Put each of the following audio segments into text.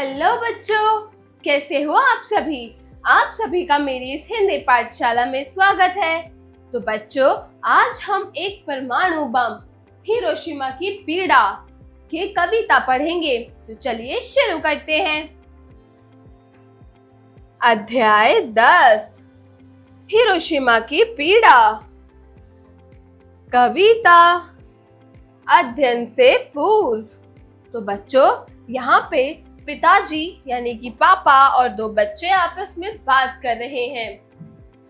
Hello बच्चों, कैसे हो आप सभी। आप सभी का मेरी इस हिंदी पाठशाला में स्वागत है। तो बच्चों, आज हम एक परमाणु बम हिरोशिमा की पीड़ा की कविता पढ़ेंगे। तो चलिए शुरू करते हैं। अध्याय 10 हिरोशिमा की पीड़ा। कविता अध्ययन से पूर्व। तो बच्चों, यहाँ पे पिताजी यानी कि पापा और दो बच्चे आपस में बात कर रहे हैं।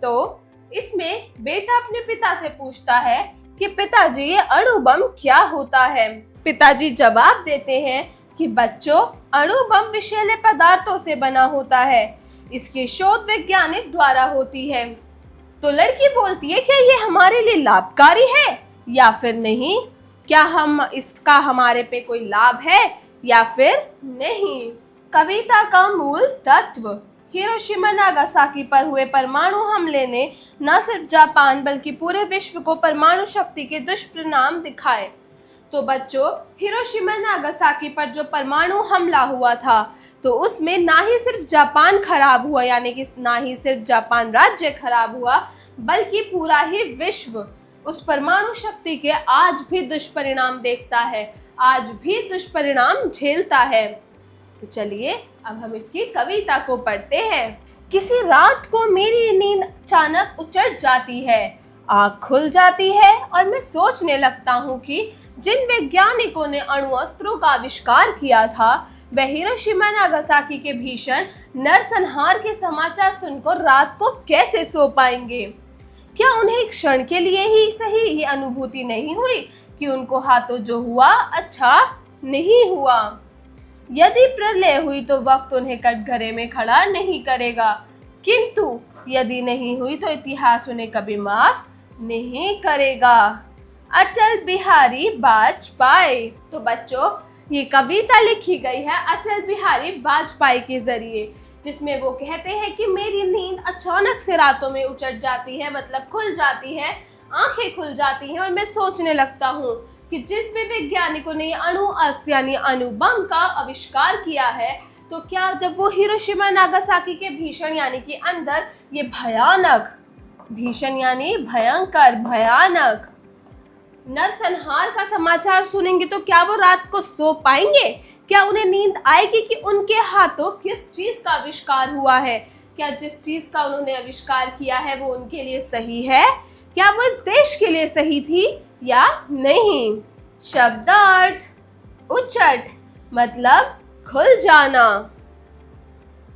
तो इसमें बेटा अपने पिता से पूछता है कि पिताजी, ये अणु बम क्या होता है। पिताजी जवाब देते हैं कि बच्चों, अणु बम विषैले पदार्थों से बना होता है। इसकी शोध वैज्ञानिक द्वारा होती है। तो लड़की बोलती है, क्या ये हमारे लिए लाभकारी है या फिर नहीं? क्या हम इसका हमारे पे कोई लाभ है या फिर नहीं? कविता का मूल तत्व। हिरोशिमा नागासाकी पर हुए परमाणु हमले ने न सिर्फ जापान बल्कि पूरे विश्व को परमाणु शक्ति के दुष्परिणाम दिखाए। तो बच्चों, हिरोशिमा नागासाकी पर जो परमाणु हमला हुआ था, तो उसमें ना ही सिर्फ जापान खराब हुआ, यानी कि ना ही सिर्फ जापान राज्य खराब हुआ, बल्कि पूरा ही विश्व उस परमाणु शक्ति के आज भी दुष्परिणाम देखता है, आज भी दुष्परिणाम झेलता है। तो चलिए अब हम इसकी कविता को पढ़ते हैं। किसी रात को मेरी नींद अचानक उचट जाती है, आँख खुल जाती है और मैं सोचने लगता हूँ कि जिन वैज्ञानिकों ने अणु अस्त्रों का आविष्कार किया था, वह हिरोशिमा नागासाकी के भीषण नरसंहार के समाचार सुनकर रात को कैसे सो पाएंगे? क्या उन्हें एक क्षण के लिए ही सही ये अनुभूति नहीं हुई कि उनको हाथों जो हुआ अच्छा नहीं हुआ? यदि प्रलय हुई तो वक्त उन्हें कटघरे में खड़ा नहीं करेगा, किंतु यदि नहीं हुई तो इतिहास उन्हें कभी माफ नहीं करेगा। अटल बिहारी वाजपेयी। तो बच्चों, ये कविता लिखी गई है अटल बिहारी वाजपेयी के जरिए, जिसमें वो कहते हैं कि मेरी नींद अचानक से रातों में उचट जाती है, मतलब खुल जाती है, आंखें खुल जाती हैं और मैं सोचने लगता हूँ कि जिस भी वैज्ञानिकों ने अणु अस्त्र यानी अणु बम का आविष्कार किया है, तो क्या जब वो हिरोशिमा नागासाकी के भीषण यानी कि अंदर ये भयानक, भीषण यानी भयंकर, भयानक नरसंहार का समाचार सुनेंगे तो क्या वो रात को सो पाएंगे? क्या उन्हें नींद आएगी कि उनके हाथों किस चीज का आविष्कार हुआ है? क्या जिस चीज का उन्होंने आविष्कार किया है वो उनके लिए सही है? क्या वो इस देश के लिए सही थी या नहीं? शब्दार्थ। उचट मतलब खुल जाना,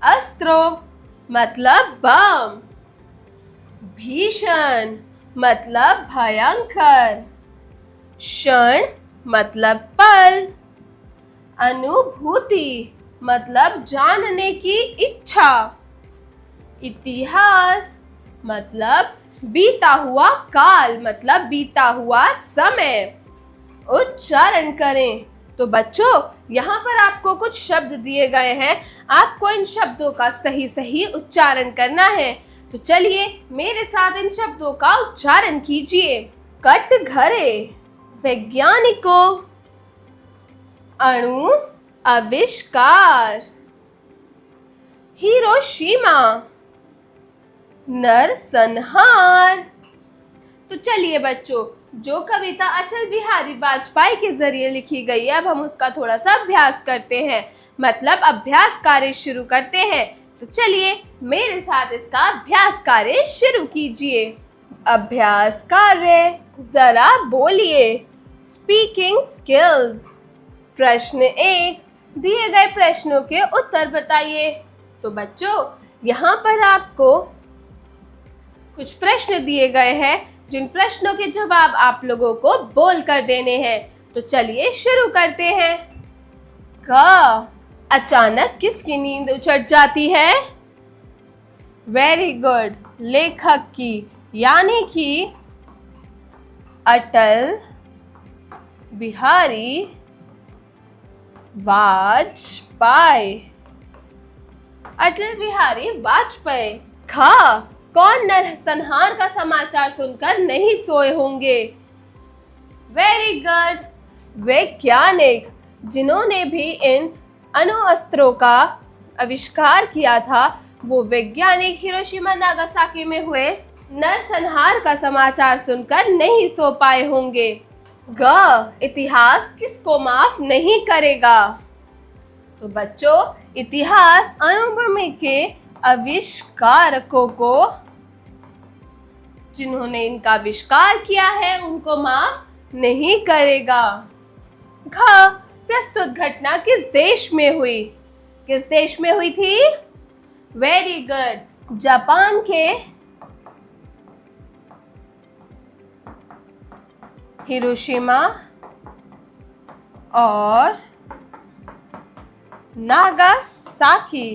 अस्त्रो मतलब बम, भीषण मतलब भयंकर, क्षण मतलब पल, अनुभूति मतलब जानने की इच्छा, इतिहास मतलब बीता हुआ काल, मतलब बीता हुआ समय। उच्चारण करें। तो बच्चों, यहाँ पर आपको कुछ शब्द दिए गए हैं, आपको इन शब्दों का सही सही उच्चारण करना है। तो चलिए मेरे साथ इन शब्दों का उच्चारण कीजिए। कटघरे, वैज्ञानिकों, अणु आविष्कार, हिरोशिमा, नरसंहार। तो चलिए बच्चों, जो कविता अटल बिहारी वाजपेयी के जरिए लिखी गई है, अब हम उसका थोड़ा सा अभ्यास करते हैं, मतलब अभ्यास कार्य शुरू करते हैं। तो चलिए मेरे साथ इसका अभ्यास कार्य शुरू कीजिए। अभ्यास कार्य, जरा बोलिए। Speaking skills. प्रश्न 1, दिए गए प्रश्नों के उत्तर बताइए। तो बच्चों, यहाँ पर आपको कुछ प्रश्न दिए गए हैं, जिन प्रश्नों के जवाब आप लोगों को बोल कर देने हैं। तो चलिए शुरू करते हैं। क, अचानक किसकी नींद उचट जाती है? वेरी गुड, लेखक की, यानी कि अटल बिहारी वाजपेयी। अटल बिहारी वाजपेयी। ख, कौन नरसंहार का समाचार सुनकर नहीं सोए होंगे? वेरी गुड, वैज्ञानिक, जिन्होंने भी इन अणु अस्त्रों का आविष्कार किया था वो वैज्ञानिक हिरोशिमा नागासाकी में हुए नरसंहार का समाचार सुनकर नहीं सो पाए होंगे। इतिहास किसको माफ नहीं करेगा? तो बच्चों, इतिहास अणुबम के आविष्कारकों को, जिन्होंने इनका आविष्कार किया है, उनको माफ नहीं करेगा। प्रस्तुत घटना किस देश में हुई? किस देश में हुई थी? वेरी गुड, जापान के हिरोशिमा और नागासाकी।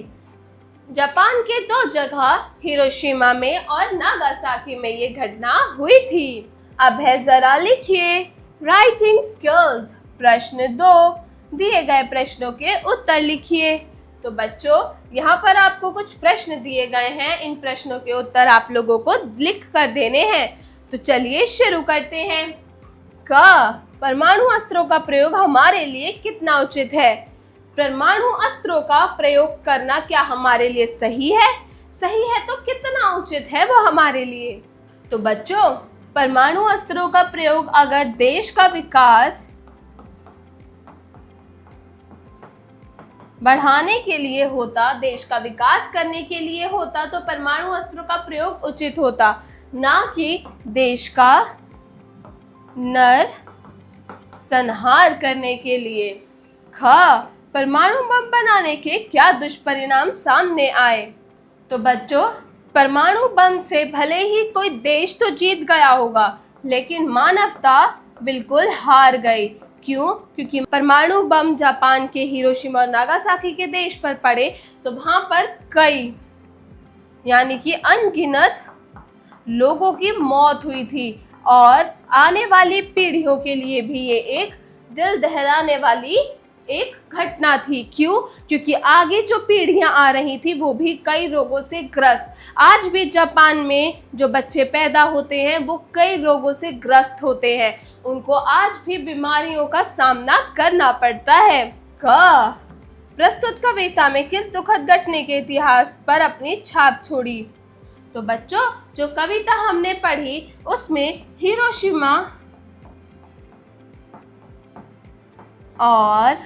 जापान के दो जगह हिरोशिमा में और नागासाकी में ये घटना हुई थी। अब है जरा लिखिए राइटिंग स्किल्स। प्रश्न 2, दिए गए प्रश्नों के उत्तर लिखिए। तो बच्चों, यहाँ पर आपको कुछ प्रश्न दिए गए हैं, इन प्रश्नों के उत्तर आप लोगों को लिख कर देने हैं। तो चलिए शुरू करते हैं। परमाणु अस्त्रों का प्रयोग हमारे लिए कितना उचित है? परमाणु अस्त्रों का प्रयोग करना क्या हमारे लिए सही है? सही है तो कितना उचित है वो हमारे लिए? तो बच्चों, परमाणु अस्त्रों का प्रयोग अगर देश का विकास बढ़ाने के लिए होता, देश का विकास करने के लिए होता, तो परमाणु अस्त्रों का प्रयोग उचित होता, ना कि देश का नरसंहार करने के लिए। परमाणु बम बनाने के क्या दुष्परिणाम सामने आए? तो बच्चों, परमाणु बम से भले ही कोई देश तो जीत गया होगा, लेकिन मानवता बिल्कुल हार गई। क्यों? क्योंकि परमाणु बम जापान के हिरोशिमा और नागासाकी के देश पर पड़े तो वहां पर कई, यानी कि अनगिनत लोगों की मौत हुई थी, और आने वाली पीढ़ियों के लिए भी ये एक दिल दहलाने वाली एक घटना थी। क्यों? क्योंकि आगे जो पीढ़ियां आ रही थी वो भी कई रोगों से ग्रस्त। आज भी जापान में जो बच्चे पैदा होते हैं वो कई रोगों से ग्रस्त होते हैं, उनको आज भी बीमारियों का सामना करना पड़ता है। प्रस्तुत कविता में किस दुखद घटना के इतिहास पर अपनी छाप छोड़ी? तो बच्चों, जो कविता हमने पढ़ी उसमें हिरोशिमा और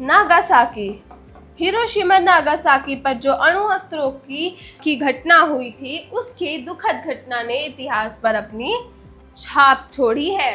नागासाकी, हिरोशिमा नागासाकी पर जो अणु अस्त्रों की घटना हुई थी, उसकी दुखद घटना ने इतिहास पर अपनी छाप छोड़ी है।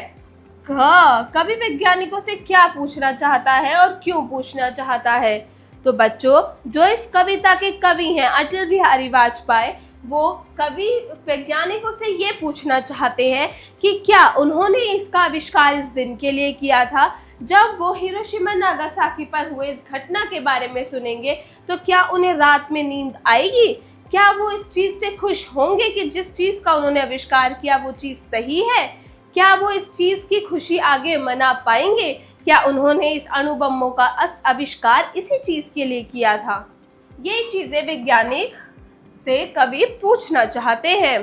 कवि वैज्ञानिकों से क्या पूछना चाहता है और क्यों पूछना चाहता है? तो बच्चों, जो इस कविता के कवि हैं अटल बिहारी वाजपेयी, वो कवि वैज्ञानिकों से ये पूछना चाहते हैं कि क्या उन्होंने इसका आविष्कार इस दिन के लिए किया था जब वो हिरोशिमा नागासाकी पर हुए इस घटना के बारे में सुनेंगे तो क्या उन्हें रात में नींद आएगी? क्या वो इस चीज से खुश होंगे कि जिस चीज का उन्होंने आविष्कार किया वो चीज सही है? क्या वो इस चीज की खुशी आगे मना पाएंगे? क्या उन्होंने इस अणु बमों का आविष्कार इसी चीज के लिए किया था? ये चीजें वैज्ञानिक से कवि पूछना चाहते हैं।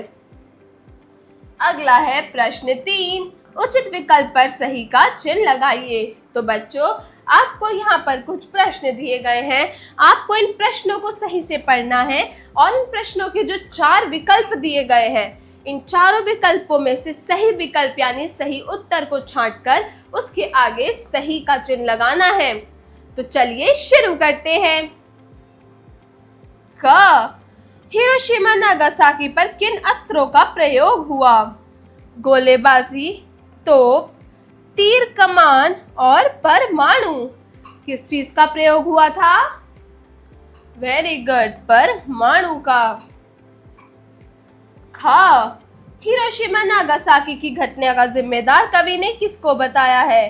अगला है प्रश्न 3, उचित विकल्प पर सही का चिन्ह लगाइए। तो बच्चों, आपको यहाँ पर कुछ प्रश्न दिए गए हैं, आपको इन प्रश्नों को सही से पढ़ना है और इन प्रश्नों के जो 4 विकल्प दिए गए हैं, इन चारों विकल्पों में से सही विकल्प यानी सही उत्तर को छांटकर उसके आगे सही का चिन्ह लगाना है। तो चलिए शुरू करते हैं। हिरोशिमा नागासाकी पर किन अस्त्रों का प्रयोग हुआ? गोलेबाजी, तोप, तीर कमान और परमाणु। किस चीज का प्रयोग हुआ था? वेरी गुड, परमाणु का। हिरोशिमा नागासाकी की घटना का जिम्मेदार कवि ने किसको बताया है?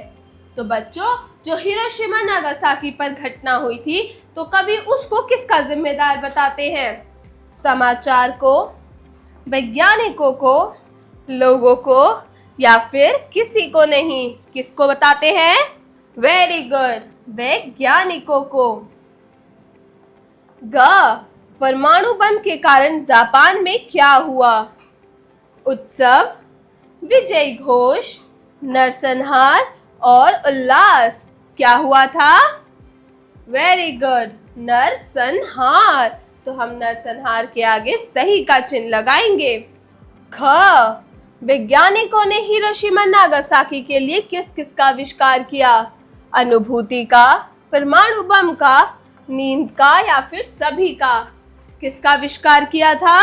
तो बच्चों, जो हिरोशिमा नागासाकी पर घटना हुई थी तो कवि उसको किसका जिम्मेदार बताते हैं? समाचार को, वैज्ञानिकों को, लोगों को, या फिर किसी को नहीं? किसको बताते हैं? वेरी गुड, वैज्ञानिकों को। परमाणु बम के कारण जापान में क्या हुआ? उत्सव, विजय घोष, नरसंहार और उल्लास। क्या हुआ था? वेरी गुड, नरसंहार। तो हम नरसंहार के आगे सही का चिन्ह लगाएंगे। ख, वैज्ञानिकों ने हिरोशिमा नागासाकी के लिए किस किस का आविष्कार किया? अनुभूति का, परमाणु बम का, नींद का या फिर सभी का? किसका आविष्कार किया था?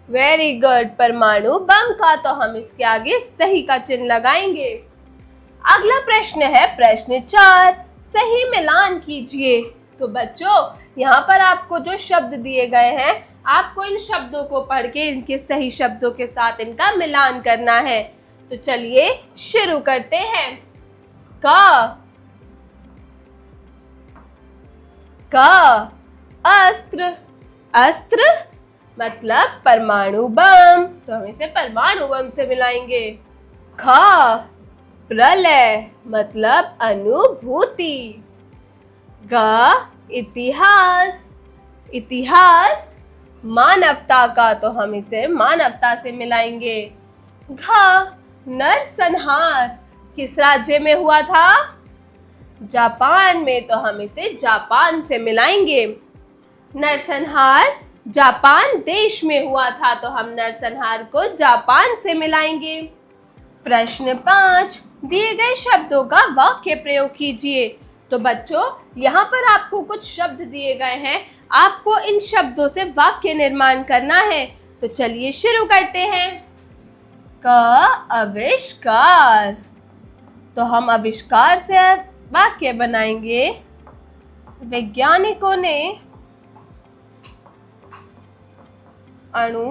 वेरी गुड, परमाणु बम का। तो हम इसके आगे सही का चिन्ह लगाएंगे। अगला प्रश्न है प्रश्न 4, सही मिलान कीजिए। तो बच्चों, यहाँ पर आपको जो शब्द दिए गए हैं, आपको इन शब्दों को पढ़ के इनके सही शब्दों के साथ इनका मिलान करना है। तो चलिए शुरू करते हैं। क, अस्त्र। अस्त्र मतलब परमाणु बम, तो हम इसे परमाणु बम से मिलाएंगे। ख, प्रलय मतलब अनुभूति। ग, इतिहास। इतिहास मानवता का, तो हम इसे मानवता से मिलाएंगे। घ, नरसंहार किस राज्य में हुआ था? जापान में, तो हम इसे जापान से मिलाएंगे। नरसंहार जापान देश में हुआ था, तो हम नरसंहार को जापान से मिलाएंगे। प्रश्न 5, दिए गए शब्दों का वाक्य प्रयोग कीजिए। तो बच्चों, यहाँ पर आपको कुछ शब्द दिए गए हैं, आपको इन शब्दों से वाक्य निर्माण करना है। तो चलिए शुरू करते हैं। क, आविष्कार। तो हम आविष्कार से वाक्य बनाएंगे। वैज्ञानिकों ने अणु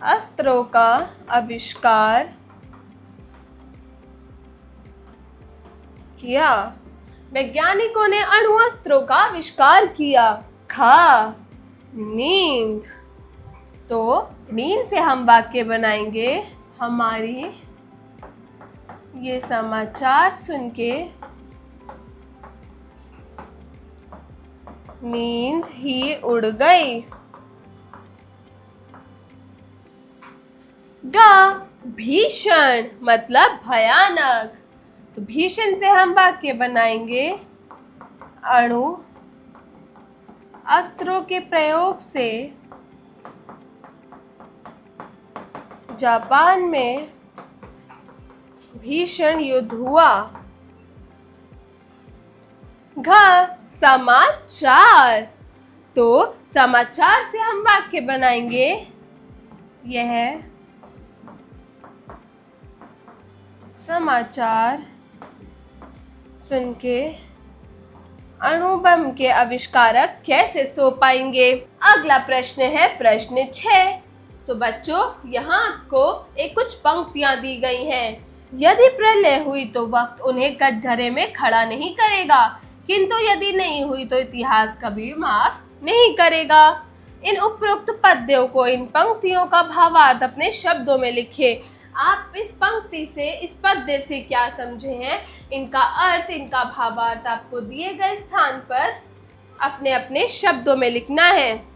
अस्त्रों का आविष्कार किया। वैज्ञानिकों ने अणु अस्त्रों का आविष्कार किया। ख, नींद। तो नींद से हम वाक्य बनाएंगे। हमारी ये समाचार सुन के नींद ही उड़ गई। ग, भीषण मतलब भयानक। तो भीषण से हम वाक्य बनाएंगे। अणु अस्त्रों के प्रयोग से जापान में भीषण युद्ध हुआ। घ, समाचार। तो समाचार से हम वाक्य बनाएंगे। यह समाचार सुन के अणु बम के आविष्कारक कैसे सो पाएंगे? अगला प्रश्न है प्रश्न 6। तो बच्चों, यहाँ आपको कुछ पंक्तियां दी गई हैं। यदि प्रलय हुई तो वक्त उन्हें कटघरे में खड़ा नहीं करेगा, किंतु यदि नहीं हुई तो इतिहास कभी माफ नहीं करेगा। इन उपरोक्त पद्यों को, इन पंक्तियों का भावार्थ अपने शब्दों में लिखिए। आप इस पंक्ति से, इस पद्य से क्या समझे हैं, इनका अर्थ, इनका भावार्थ आपको दिए गए स्थान पर अपने अपने शब्दों में लिखना है।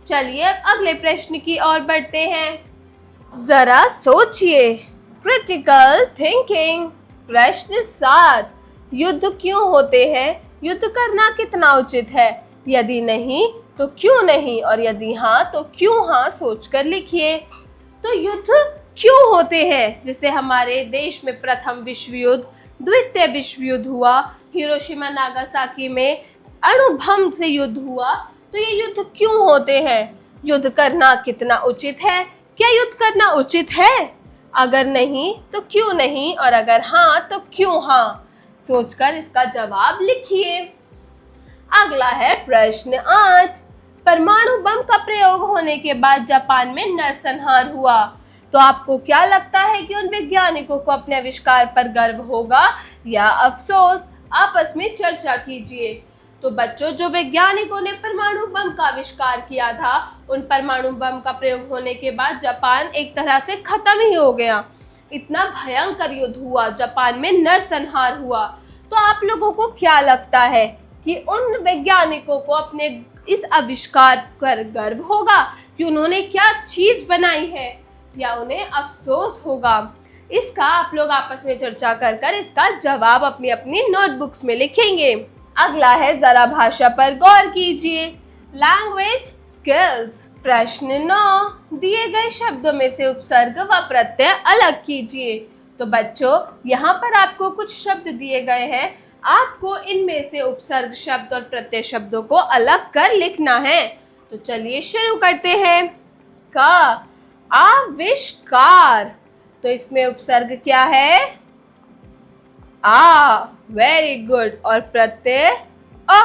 चलिए अगले प्रश्न की ओर बढ़ते हैं। जरा सोचिए, क्रिटिकल थिंकिंग। प्रश्न 7, युद्ध क्यों होते हैं? युद्ध करना कितना उचित है? यदि नहीं तो क्यों नहीं, और यदि हाँ तो क्यों हाँ सोचकर लिखिए। तो युद्ध क्यों होते हैं? जैसे हमारे देश में प्रथम विश्व युद्ध, द्वितीय विश्व युद्ध हुआ, हिरोशिमा नागासाकी में अणु बम से युद्ध हुआ। तो ये युद्ध क्यों होते हैं? युद्ध करना कितना उचित है? क्या युद्ध करना उचित है? अगर नहीं तो क्यों नहीं, और अगर हाँ तो क्यों हाँ? सोचकर इसका जवाब लिखिए। अगला है प्रश्न 8। परमाणु बम का प्रयोग होने के बाद जापान में नरसंहार हुआ। तो आपको क्या लगता है कि उन वैज्ञानिकों को अपने आविष्कार पर गर्व होगा या अफसोस? आपस में चर्चा कीजिए। तो बच्चों, जो वैज्ञानिकों ने परमाणु बम का आविष्कार किया था, उन परमाणु बम का प्रयोग होने के बाद जापान एक तरह से खत्म ही हो गया। इतना भयंकर युद्ध हुआ, जापान में नरसंहार हुआ। तो आप लोगों को क्या लगता है कि उन वैज्ञानिकों को अपने इस आविष्कार पर गर्व होगा कि उन्होंने क्या चीज बनाई है? या उन्हें अफसोस होगा। इसका आप लोग आपस में चर्चा कर कर इसका जवाब अपनी अपनी नोटबुक्स में लिखेंगे। अगला है जरा भाषा पर गौर कीजिए। Language skills. प्रश्न 9, दिए गए शब्दों में से उपसर्ग व प्रत्यय अलग कीजिए। तो बच्चों यहाँ पर आपको कुछ शब्द दिए गए हैं, आपको इनमें से उपसर्ग शब्द और प्रत्यय शब्दों को अलग कर लिखना है। तो चलिए शुरू करते हैं। का आविष्कार, तो इसमें उपसर्ग क्या है? आ। Very good. और प्रत्यय अ।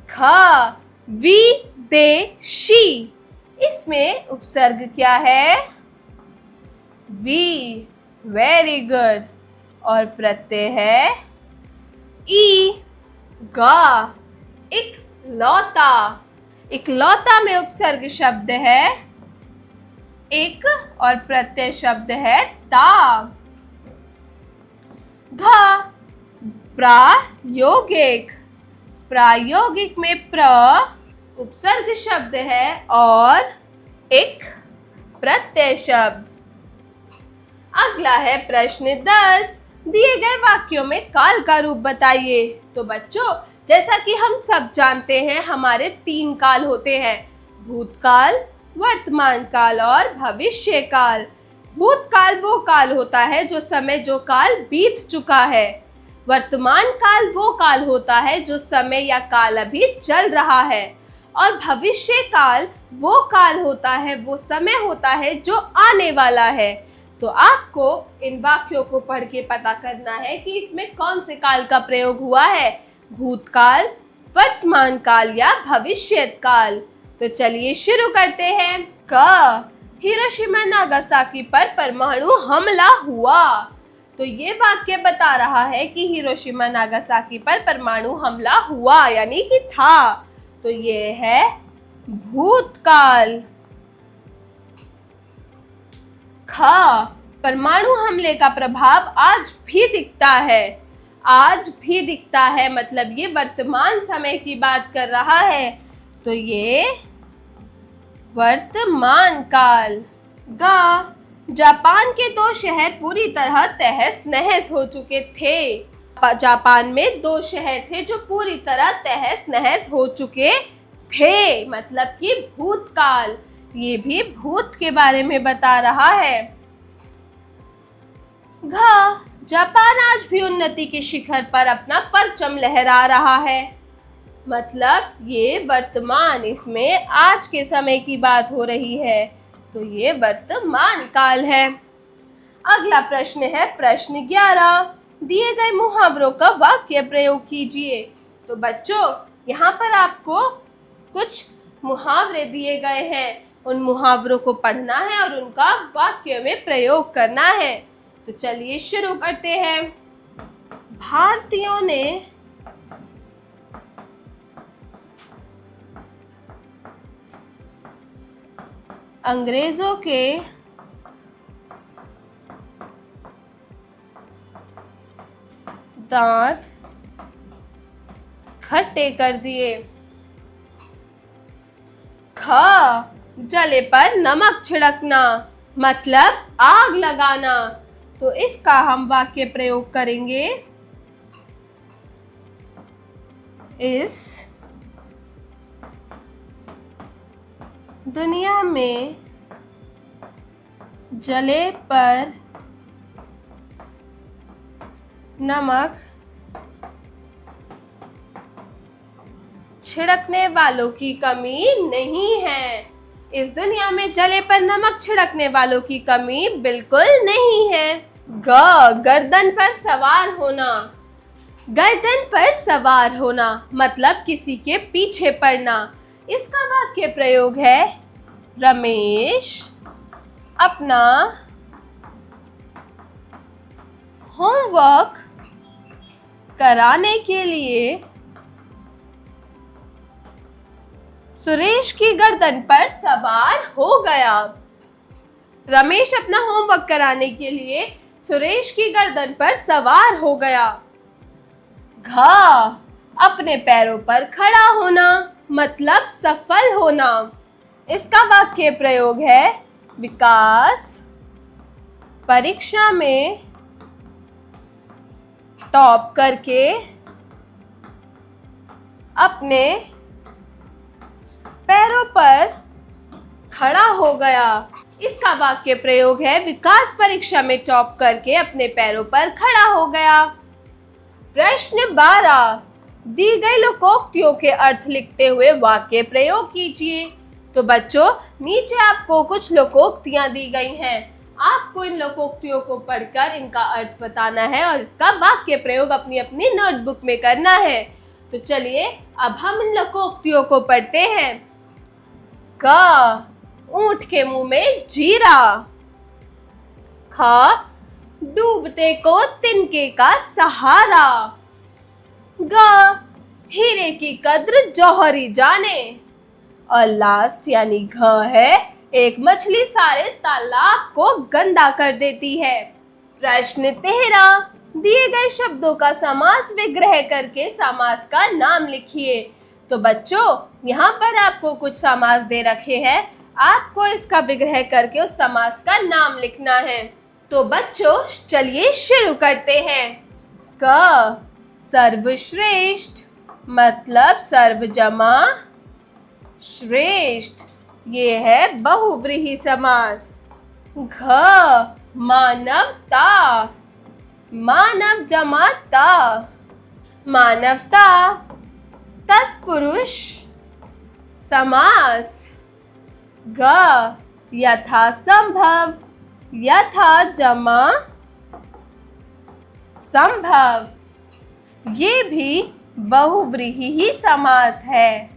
ख विदेशी, इसमें उपसर्ग क्या है? वी। Very good. और प्रत्यय है ई। गा इकलौता, इकलौता में उपसर्ग शब्द है एक और प्रत्यय शब्द है ता। घ प्रायोगिक, प्रायोगिक में प्र उपसर्ग शब्द है और एक प्रत्यय शब्द। अगला है प्रश्न 10, दिए गए वाक्यों में काल का रूप बताइए। तो बच्चों जैसा कि हम सब जानते हैं हमारे 3 काल होते हैं, भूतकाल, वर्तमान काल और भविष्य काल। भूतकाल वो काल होता है जो समय जो काल बीत चुका है। वर्तमान काल वो काल होता है जो समय या काल अभी चल रहा है। और भविष्य काल वो काल होता है, वो समय होता है जो आने वाला है। तो आपको इन वाक्यों को पढ़ के पता करना है कि इसमें कौन से काल का प्रयोग हुआ है, भूतकाल, वर्तमान काल या भविष्य काल। तो चलिए शुरू करते हैं। क हिरोशिमा नागासाकी पर परमाणु हमला हुआ। तो ये वाक्य बता रहा है कि हिरोशिमा नागासाकी पर परमाणु हमला हुआ यानी कि था। तो ये है भूतकाल। ख परमाणु हमले का प्रभाव आज भी दिखता है। आज भी दिखता है मतलब ये वर्तमान समय की बात कर रहा है। तो ये वर्तमान काल। ग जापान के 2 शहर पूरी तरह तहस नहस हो चुके थे। जापान में 2 शहर थे जो पूरी तरह तहस नहस हो चुके थे मतलब कि भूतकाल। ये भी भूत के बारे में बता रहा है। घ जापान आज भी उन्नति के शिखर पर अपना परचम लहरा रहा है मतलब ये वर्तमान, इसमें आज के समय की बात हो रही है। तो ये वर्तमान काल है। अगला प्रश्न है प्रश्न 11, दिए गए मुहावरों का वाक्य प्रयोग कीजिए। तो बच्चों यहाँ पर आपको कुछ मुहावरे दिए गए हैं, उन मुहावरों को पढ़ना है और उनका वाक्य में प्रयोग करना है। तो चलिए शुरू करते हैं। भारतीयों ने अंग्रेजों के दांत खट्टे कर दिए। ख जले पर नमक छिड़कना मतलब आग लगाना। तो इसका हम वाक्य प्रयोग करेंगे। इस दुनिया में जले पर नमक छिड़कने वालों की कमी नहीं है। इस दुनिया में जले पर नमक छिड़कने वालों की कमी बिल्कुल नहीं है। गर्दन पर सवार होना। गर्दन पर सवार होना मतलब किसी के पीछे पड़ना। इसका वाक्य प्रयोग है, रमेश अपना होमवर्क कराने के लिए सुरेश की गर्दन पर सवार हो गया। रमेश अपना होमवर्क कराने के लिए सुरेश की गर्दन पर सवार हो गया। घ अपने पैरों पर खड़ा होना मतलब सफल होना। इसका वाक्य प्रयोग है विकास परीक्षा में टॉप करके अपने पैरों पर खड़ा हो गया। इसका वाक्य प्रयोग है विकास परीक्षा में टॉप करके अपने पैरों पर खड़ा हो गया। प्रश्न 12, दी गई लोकोक्तियों के अर्थ लिखते हुए वाक्य प्रयोग कीजिए। तो बच्चों, नीचे आपको कुछ लोकोक्तियां दी गई हैं। आपको इन लोकोक्तियों को पढ़कर इनका अर्थ बताना है और इसका वाक्य प्रयोग अपनी अपनी नोटबुक में करना है। तो चलिए अब हम इन लोकोक्तियों को पढ़ते हैं। क, ऊंट के मुंह में जीरा। ख, डूबते को तिनके का सहारा। ग, हीरे की कद्र जौहरी जाने। और लास्ट यानी घ है, एक मछली सारे तालाब को गंदा कर देती है। प्रश्न 13, दिए गए शब्दों का समास विग्रह करके समास का नाम लिखिए। तो बच्चों, यहाँ पर आपको कुछ समास दे रखे हैं, आपको इसका विग्रह करके उस समास का नाम लिखना है। तो बच्चों चलिए शुरू करते हैं। क, सर्वश्रेष्ठ मतलब सर्व जमा श्रेष्ठ, ये है बहुव्रीहि समास। घ, मानवता मानव जमा ता, मानवता तत्पुरुष समास। ग, यथा संभव यथा जमा संभव, ये भी बहुव्रीहि ही समास है।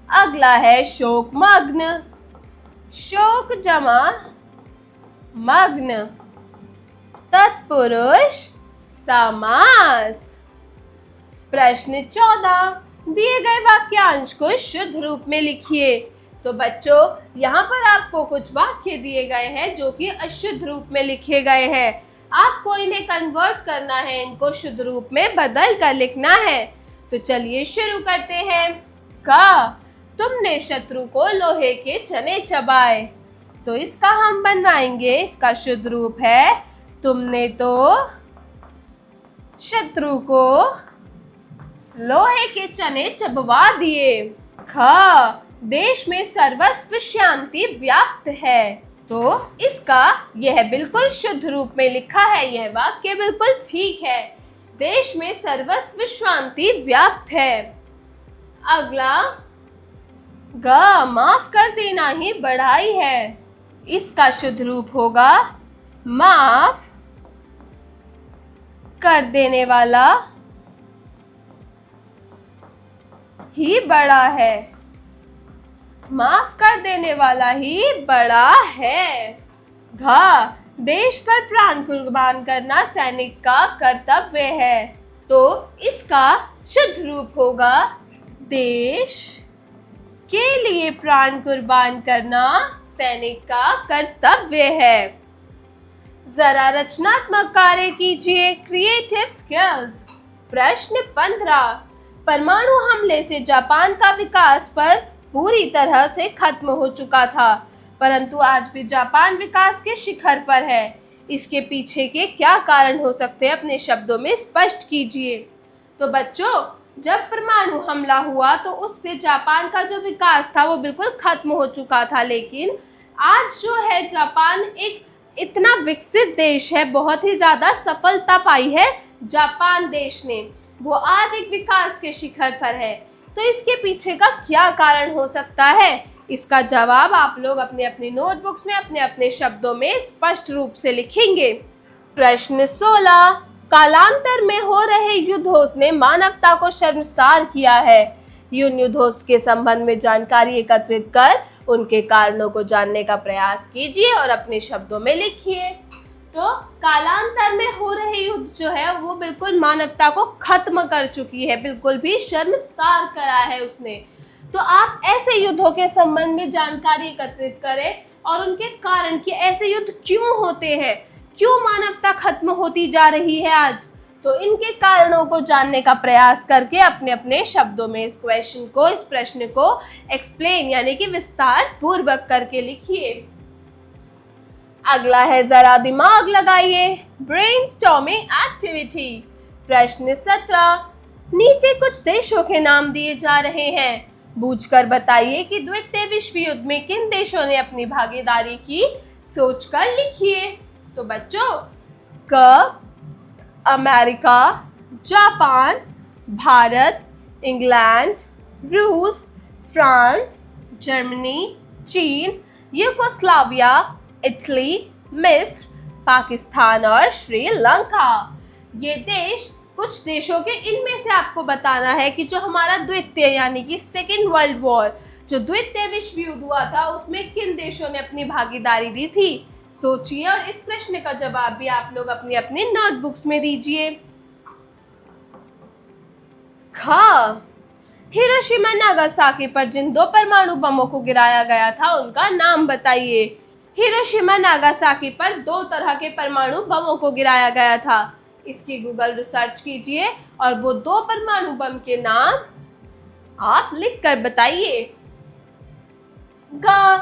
अगला है शोकमग्न, शोक जमा मग्न तत्पुरुष समास। प्रश्न 14, दिए गए वाक्यांश को शुद्ध रूप में लिखिए। तो बच्चों, यहाँ पर आपको कुछ वाक्य दिए गए हैं जो कि अशुद्ध रूप में लिखे गए हैं। आपको इन्हें कन्वर्ट करना है, इनको शुद्ध रूप में बदल कर लिखना है। तो चलिए शुरू करते हैं। क, तुमने शत्रु को लोहे के चने चबाए। तो इसका हम बनवाएंगे, इसका शुद्ध रूप है तुमने तो शत्रु को लोहे के चने चबवा दिए। ख, देश में सर्वस्व शांति व्याप्त है। तो इसका यह बिल्कुल शुद्ध रूप में लिखा है, यह वाक्य बिल्कुल ठीक है। देश में सर्वस्व शांति व्याप्त है। अगला ग, माफ कर देना ही बढ़ाई है। इसका शुद्ध रूप होगा माफ कर देने वाला ही बड़ा है। माफ कर देने वाला ही बड़ा है। घ, देश पर प्राण कुर्बान करना सैनिक का कर्तव्य है। तो इसका शुद्ध रूप होगा देश के लिए प्राण कुर्बान करना सैनिक का कर्तव्य है। जरा रचनात्मक कार्य कीजिए, क्रिएटिव स्किल्स। प्रश्न 15, परमाणु हमले से जापान का विकास पर पूरी तरह से खत्म हो चुका था, परंतु आज भी जापान विकास के शिखर पर है। इसके पीछे के क्या कारण हो सकते हैं, अपने शब्दों में स्पष्ट कीजिए। तो बच्चों, जब परमाणु हमला हुआ तो उससे जापान का जो विकास था वो बिल्कुल खत्म हो चुका था, लेकिन आज जो है जापान एक इतना विकसित देश है, बहुत ही ज्यादा सफलता पाई है जापान देश ने, वो आज एक विकास के शिखर पर है। तो इसके पीछे का क्या कारण हो सकता है, इसका जवाब आप लोग अपने अपनी नोटबुक्स में अपने अपने शब्दों में स्पष्ट रूप से लिखेंगे। प्रश्न 16, कालांतर में हो रहे युद्धों ने मानवता को शर्मसार किया है। इन युद्धों के संबंध में जानकारी एकत्रित कर उनके कारणों को जानने का प्रयास कीजिए और अपने शब्दों में लिखिए। तो कालांतर में हो रहे युद्ध जो है वो बिल्कुल मानवता को खत्म कर चुकी है, बिल्कुल भी शर्मसार करा है उसने। तो आप ऐसे युद्धों के संबंध में जानकारी एकत्रित करें और उनके कारण कि ऐसे युद्ध क्यों होते हैं, क्यों मानवता खत्म होती जा रही है आज, तो इनके कारणों को जानने का प्रयास करके अपने अपने शब्दों में इस प्रश्न को एक्सप्लेन यानी कि विस्तार पूर्वक करके लिखिए। अगला है जरा दिमाग लगाइए, ब्रेनस्टॉर्मिंग एक्टिविटी। प्रश्न 17, नीचे कुछ देशों के नाम दिए जा रहे हैं, बूझकर बताइए कि द्वितीय विश्व युद्ध में किन देशों ने अपनी भागीदारी की, सोचकर लिखिए। तो बच्चों, क अमेरिका, जापान, भारत, इंग्लैंड, रूस, फ्रांस, जर्मनी, चीन, यूगोस्लाविया, इटली, मिस्र, पाकिस्तान और श्रीलंका। ये देश कुछ देशों के, इनमें से आपको बताना है कि जो हमारा द्वितीय यानी कि सेकेंड वर्ल्ड वॉर, जो द्वितीय विश्व युद्ध हुआ था, उसमें किन देशों ने अपनी भागीदारी दी थी। सोचिए और इस प्रश्न का जवाब भी आप लोग अपनी अपनी नोटबुक्स में दीजिए। ख, हिरोशिमा नागासाकी पर जिन 2 परमाणु बमों को गिराया गया था उनका नाम बताइए। हिरोशिमा नागासाकी पर 2 तरह के परमाणु बमों को गिराया गया था। इसकी गूगल रिसर्च कीजिए और वो 2 परमाणु बम के नाम आप लिखकर बताइए। ग,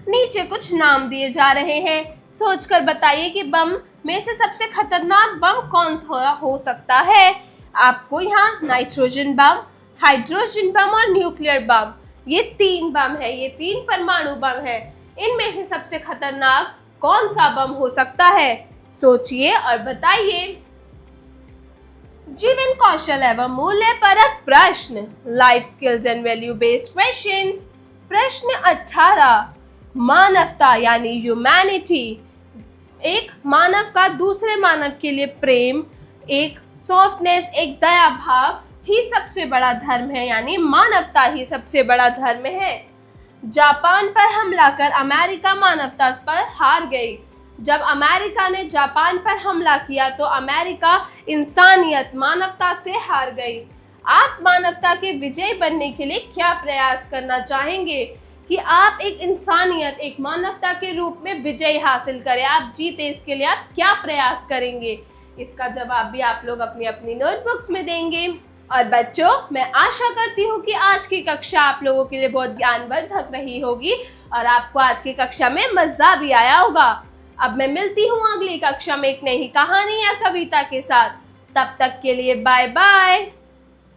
नीचे कुछ नाम दिए जा रहे हैं, सोचकर बताइए कि बम में से सबसे खतरनाक बम कौन सा हो सकता है। आपको यहाँ नाइट्रोजन बम, हाइड्रोजन बम और न्यूक्लियर बम, ये 3 बम है, ये 3 परमाणु बम है। इनमें से सबसे खतरनाक कौन सा बम हो सकता है, सोचिए और बताइए। जीवन कौशल एवं मूल्य परक प्रश्न, life skills and value based questions. प्रश्न 18, मानवता यानी ह्यूमैनिटी। एक मानव का दूसरे मानव के लिए प्रेम, एक सॉफ्टनेस, एक दया भाव ही सबसे बड़ा धर्म है, यानी मानवता ही सबसे बड़ा धर्म है। जापान पर हमला कर अमेरिका मानवता पर हार गई। जब अमेरिका ने जापान पर हमला किया तो अमेरिका इंसानियत, मानवता से हार गई। आप मानवता के विजयी बनने के लिए क्या प्रयास करना चाहेंगे कि आप एक इंसानियत, एक मानवता के रूप में विजय हासिल करें, आप जीते, इसके लिए आप क्या प्रयास करेंगे। इसका जवाब भी आप लोग अपनी अपनी नोटबुक्स में देंगे। और बच्चों, मैं आशा करती हूँ कि आज की कक्षा आप लोगों के लिए बहुत ज्ञानवर्धक रही होगी और आपको आज की कक्षा में मजा भी आया होगा। अब मैं मिलती हूँ अगली कक्षा में एक नई कहानी या कविता के साथ। तब तक के लिए बाय बाय।